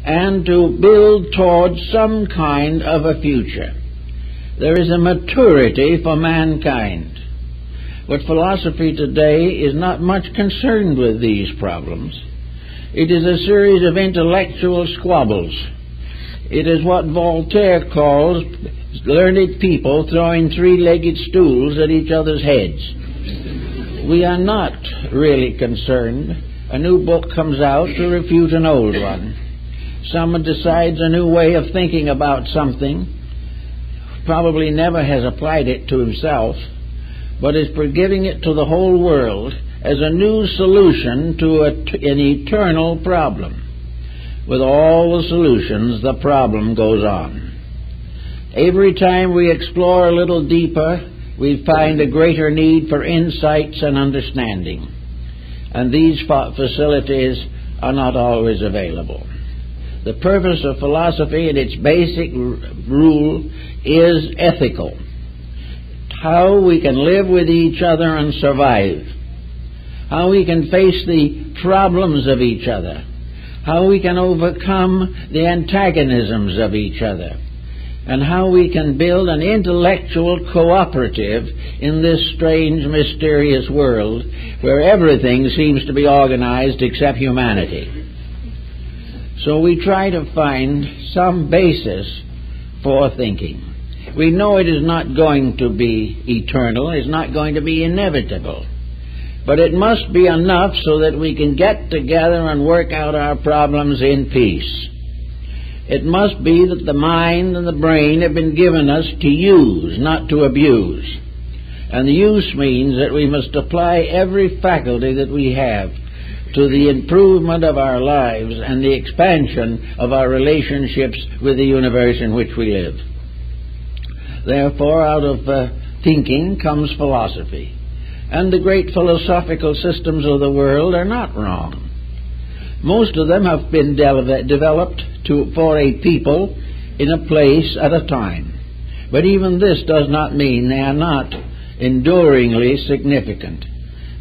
and to build towards some kind of a future. There is a maturity for mankind. But philosophy today is not much concerned with these problems. It is a series of intellectual squabbles. It is what Voltaire calls learned people throwing three-legged stools at each other's heads. We are not really concerned. A new book comes out to refute an old one. Someone decides a new way of thinking about something, probably never has applied it to himself, but is giving it to the whole world as a new solution to an eternal problem. With all the solutions, the problem goes on. Every time we explore a little deeper, we find a greater need for insights and understanding. And these facilities are not always available. The purpose of philosophy in its basic rule is ethical. How we can live with each other and survive. How we can face the problems of each other. How we can overcome the antagonisms of each other. And how we can build an intellectual cooperative in this strange, mysterious world where everything seems to be organized except humanity. So we try to find some basis for thinking. We know it is not going to be eternal, it's not going to be inevitable. But it must be enough so that we can get together and work out our problems in peace. It must be that the mind and the brain have been given us to use, not to abuse. And the use means that we must apply every faculty that we have to the improvement of our lives and the expansion of our relationships with the universe in which we live. Therefore, out of thinking comes philosophy. And the great philosophical systems of the world are not wrong. Most of them have been developed for a people in a place at a time. But even this does not mean they are not enduringly significant.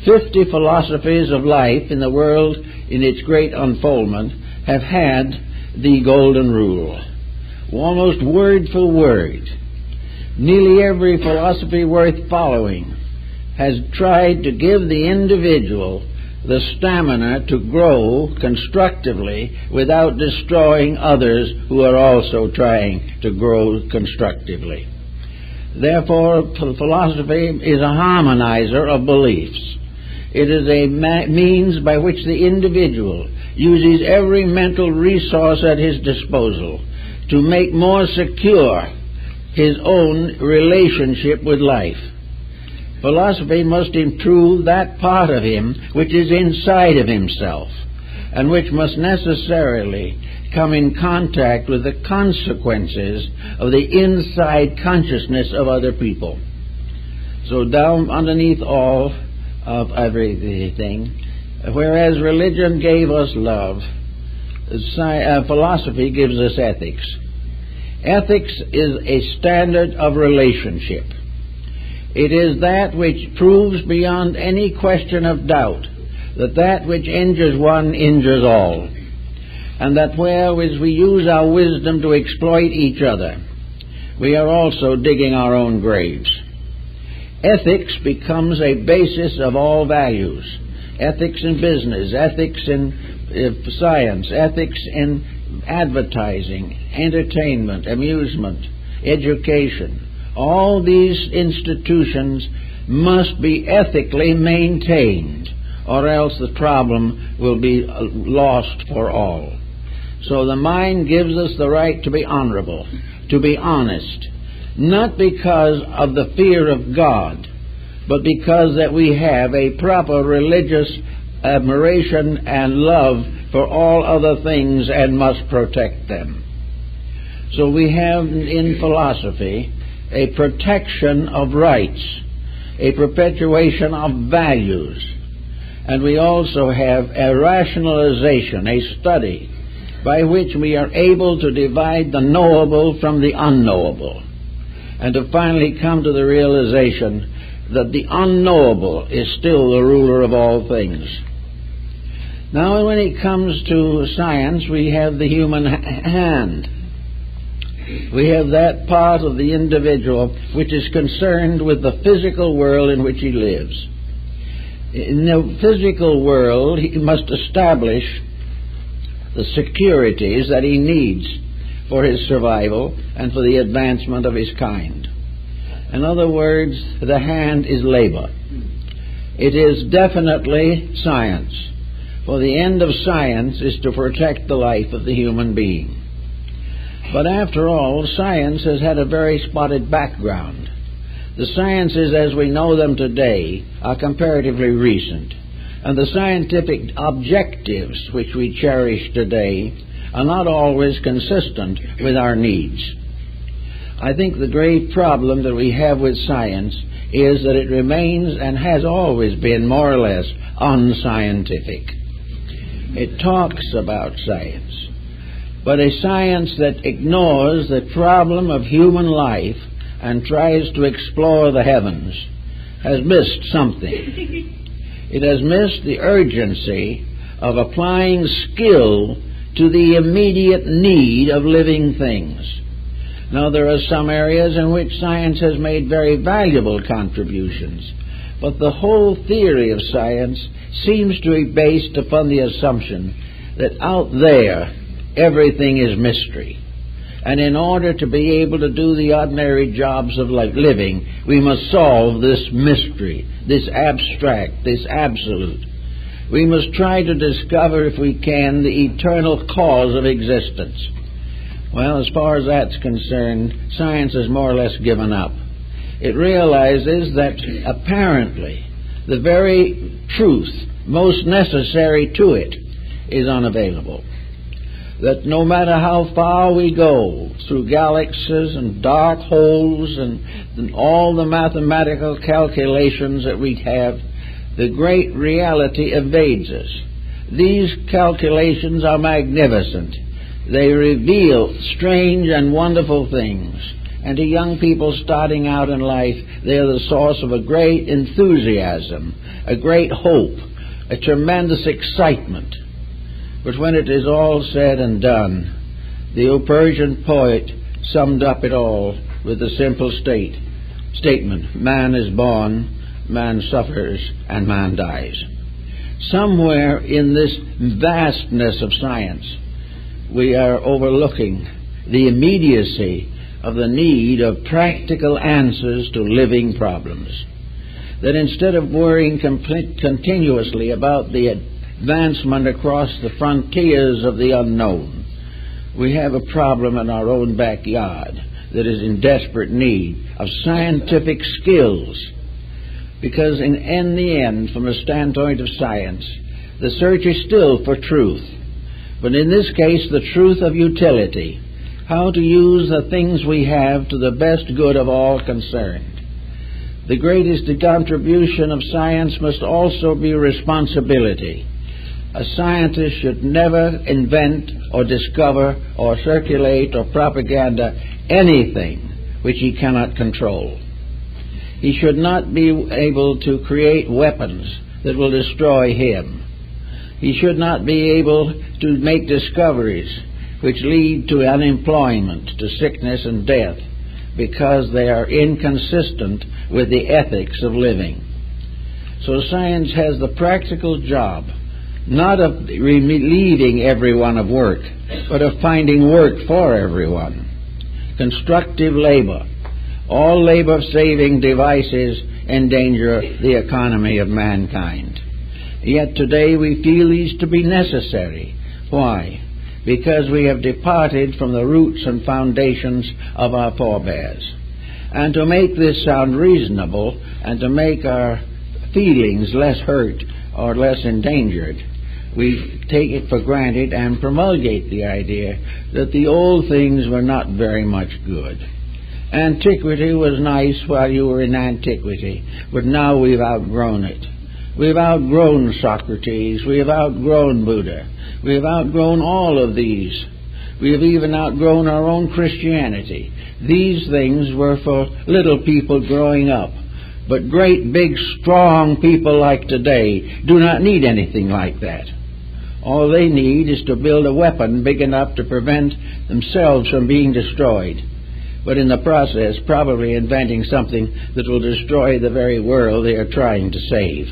50 philosophies of life in the world in its great unfoldment have had the golden rule, almost word for word. Nearly every philosophy worth following has tried to give the individual the stamina to grow constructively without destroying others who are also trying to grow constructively. Therefore, philosophy is a harmonizer of beliefs. It is a means by which the individual uses every mental resource at his disposal to make more secure his own relationship with life. Philosophy must improve that part of him which is inside of himself, and which must necessarily come in contact with the consequences of the inside consciousness of other people. So down underneath all of everything, whereas religion gave us love, philosophy gives us ethics. Ethics is a standard of relationship. It is that which proves beyond any question of doubt that that which injures one injures all, and that whereas we use our wisdom to exploit each other, we are also digging our own graves. Ethics becomes a basis of all values. Ethics in business, ethics in science, ethics in advertising, entertainment, amusement, education. All these institutions must be ethically maintained, or else the problem will be lost for all. So the mind gives us the right to be honorable, to be honest, not because of the fear of God, but because that we have a proper religious admiration and love for all other things and must protect them. So we have in philosophy a protection of rights, a perpetuation of values, and we also have a rationalization, a study by which we are able to divide the knowable from the unknowable, and to finally come to the realization that the unknowable is still the ruler of all things. Now, when it comes to science, we have the human hand. We have that part of the individual which is concerned with the physical world in which he lives. In the physical world, he must establish the securities that he needs for his survival and for the advancement of his kind. In other words, the hand is labor. It is definitely science, for the end of science is to protect the life of the human being. But after all, science has had a very spotted background. The sciences as we know them today are comparatively recent, and the scientific objectives which we cherish today are not always consistent with our needs. I think the great problem that we have with science is that it remains and has always been more or less unscientific. It talks about science, but a science that ignores the problem of human life and tries to explore the heavens has missed something. It has missed the urgency of applying skill to the immediate need of living things. Now, there are some areas in which science has made very valuable contributions, but the whole theory of science seems to be based upon the assumption that out there everything is mystery. And in order to be able to do the ordinary jobs of living, we must solve this mystery, this abstract, this absolute. We must try to discover, if we can, the eternal cause of existence. Well, as far as that's concerned, science has more or less given up. It realizes that apparently the very truth most necessary to it is unavailable. That no matter how far we go through galaxies and dark holes and all the mathematical calculations that we have, the great reality evades us. These calculations are magnificent. They reveal strange and wonderful things. And to young people starting out in life, they are the source of a great enthusiasm, a great hope, a tremendous excitement. But when it is all said and done, the Persian poet summed up it all with a simple statement: man is born, man suffers, and man dies. Somewhere in this vastness of science, we are overlooking the immediacy of the need of practical answers to living problems. That instead of worrying continuously about the advancement across the frontiers of the unknown, we have a problem in our own backyard that is in desperate need of scientific skills. Because in the end, from a standpoint of science, the search is still for truth. But in this case, the truth of utility, how to use the things we have to the best good of all concerned. The greatest contribution of science must also be responsibility. A scientist should never invent or discover or circulate or propaganda anything which he cannot control. He should not be able to create weapons that will destroy him. He should not be able to make discoveries which lead to unemployment, to sickness and death, because they are inconsistent with the ethics of living. So science has the practical job, not of relieving everyone of work, but of finding work for everyone. Constructive labor. All labor-saving devices endanger the economy of mankind. Yet today we feel these to be necessary. Why? Because we have departed from the roots and foundations of our forebears. And to make this sound reasonable and to make our feelings less hurt or less endangered, we take it for granted and promulgate the idea that the old things were not very much good. Antiquity was nice while you were in antiquity, but now we've outgrown it. We've outgrown Socrates. We have outgrown Buddha. We have outgrown all of these. We have even outgrown our own Christianity. These things were for little people growing up. But great, big, strong people like today do not need anything like that. All they need is to build a weapon big enough to prevent themselves from being destroyed, but in the process probably inventing something that will destroy the very world they are trying to save.